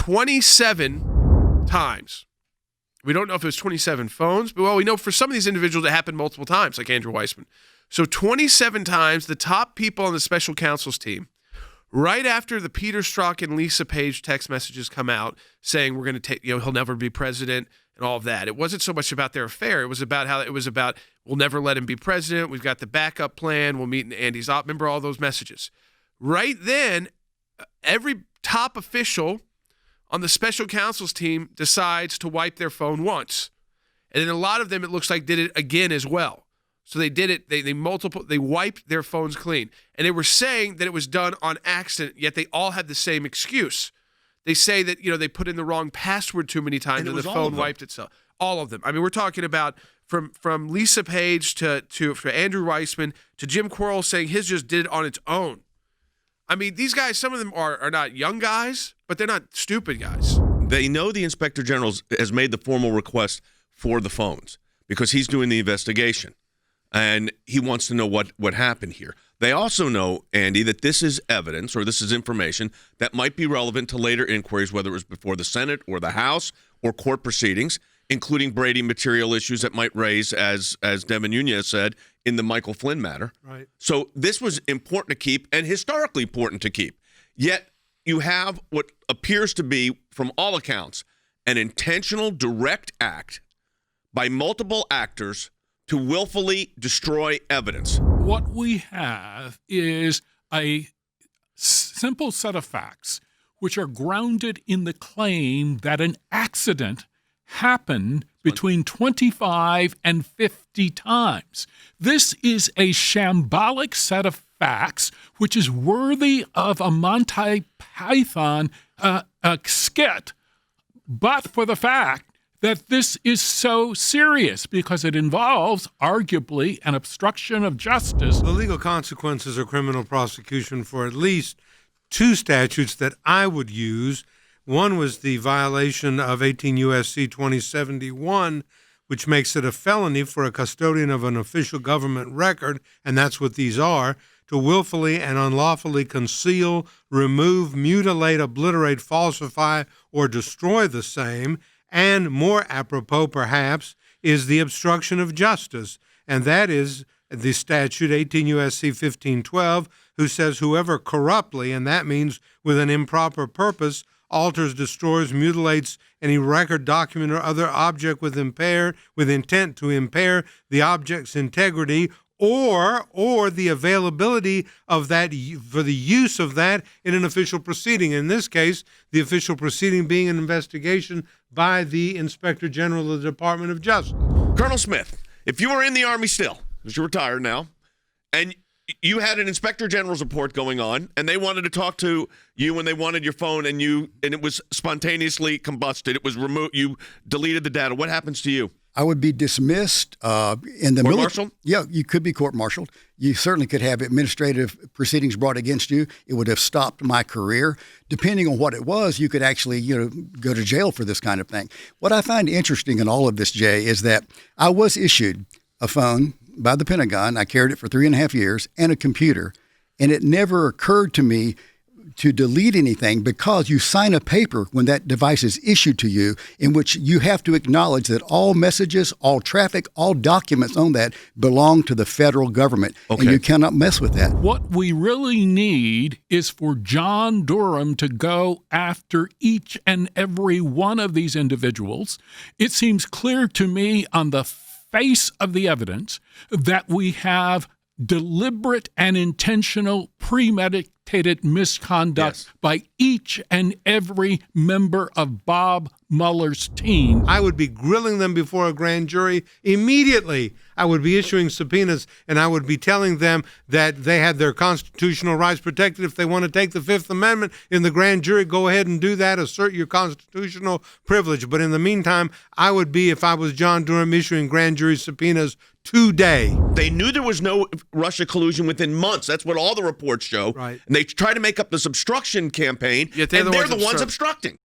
27 times. We don't know if it was 27 phones, but we know for some of these individuals it happened multiple times, like Andrew Weissman. So 27 times, the top people on the special counsel's team, right after the Peter Strzok and Lisa Page text messages come out saying we're going to take, he'll never be president and all of that. It wasn't so much about their affair. It was about we'll never let him be president. We've got the backup plan. We'll meet in Andy's op. Remember all those messages? Right then, every top official on the special counsel's team decides to wipe their phone once. And then a lot of them, it looks like, did it again as well. So they did it, they wiped their phones clean. And they were saying that it was done on accident, yet they all had the same excuse. They say that, they put in the wrong password too many times and the phone wiped itself. All of them. I mean, we're talking about from Lisa Page to Andrew Weissman to Jim Quarles saying his just did it on its own. I mean, these guys, some of them are not young guys, but they're not stupid guys. They know the Inspector General has made the formal request for the phones because he's doing the investigation, and he wants to know what happened here. They also know, Andy, that this is evidence or this is information that might be relevant to later inquiries, whether it was before the Senate or the House or court proceedings, including Brady material issues that might raise, as Devin Nunes said, in the Michael Flynn matter. Right. So this was important to keep and historically important to keep. Yet you have what appears to be, from all accounts, an intentional direct act by multiple actors to willfully destroy evidence. What we have is a simple set of facts which are grounded in the claim that an accident happened between 25 and 50 times. This is a shambolic set of facts which is worthy of a Monty Python skit, but for the fact that this is so serious because it involves, arguably, an obstruction of justice. The legal consequences of criminal prosecution for at least two statutes that I would use. One was the violation of 18 U.S.C. 2071, which makes it a felony for a custodian of an official government record, and that's what these are, to willfully and unlawfully conceal, remove, mutilate, obliterate, falsify, or destroy the same. And more apropos, perhaps, is the obstruction of justice, and that is the statute 18 U.S.C. 1512, who says whoever corruptly, and that means with an improper purpose, alters, destroys, mutilates any record, document, or other object with intent to impair the object's integrity or the availability of that for the use of that in an official proceeding. In this case, the official proceeding being an investigation by the Inspector General of the Department of Justice. Colonel Smith, if you were in the Army still, because you're retired now, and you had an Inspector General's report going on, and they wanted to talk to you and they wanted your phone, and it was spontaneously combusted, it was removed, you deleted the data, what happens to you? I would be dismissed in the court-martialed? Yeah, you could be court-martialed. You certainly could have administrative proceedings brought against you. It would have stopped my career. Depending on what it was, you could actually, go to jail for this kind of thing. What I find interesting in all of this, Jay, is that I was issued a phone by the Pentagon. I carried it for 3.5 years, and a computer, and it never occurred to me to delete anything because you sign a paper when that device is issued to you in which you have to acknowledge that all messages, all traffic, all documents on that belong to the federal government. Okay. And you cannot mess with that. What we really need is for John Durham to go after each and every one of these individuals. It seems clear to me on the face of the evidence that we have deliberate and intentional premeditated misconduct by each and every member of Bob Mueller's team. I would be grilling them before a grand jury immediately. I would be issuing subpoenas, and I would be telling them that they had their constitutional rights protected. If they want to take the Fifth Amendment in the grand jury, go ahead and do that. Assert your constitutional privilege. But in the meantime, I would be, if I was John Durham, issuing grand jury subpoenas today. They knew there was no Russia collusion within months. That's what all the reports show. Right. And they try to make up this obstruction campaign, and they're the ones obstructing.